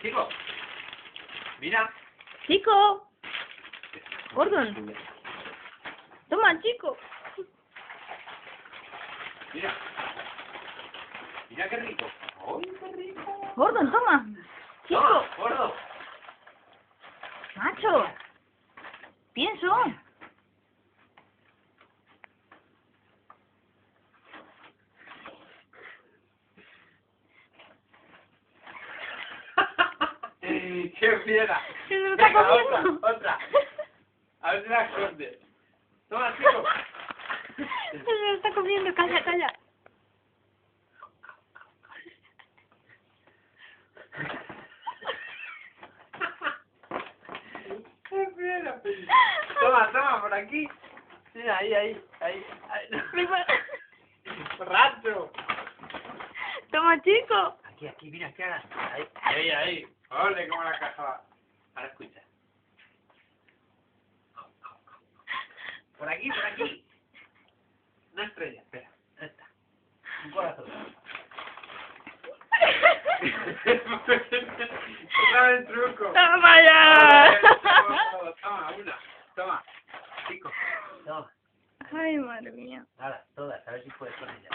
Chico. Mira. Chico. Gordon. Toma, chico. Mira. Mira qué rico. ¡Ay, qué rico! Gordon, toma. Chico. Toma, gordo. Macho. Pienso. ¡Qué fiera! Se lo está Venga, comiendo. otra. A ver si la esconde. Toma, chico. Se lo está comiendo. Calla, calla. ¡Qué fiera! Toma, por aquí. Mira, ahí. ¡Rato! Toma, chico. Aquí, mira, aquí ahora. Ahí. Ole, como la caja. Ahora escucha. Por aquí. Una estrella, espera. Ahí está. Un corazón. Otra vez truco. Toma ya. Toma, una. Toma. Chico. Toma. Ay, madre mía. Ahora, todas. A ver si puedes con ellas.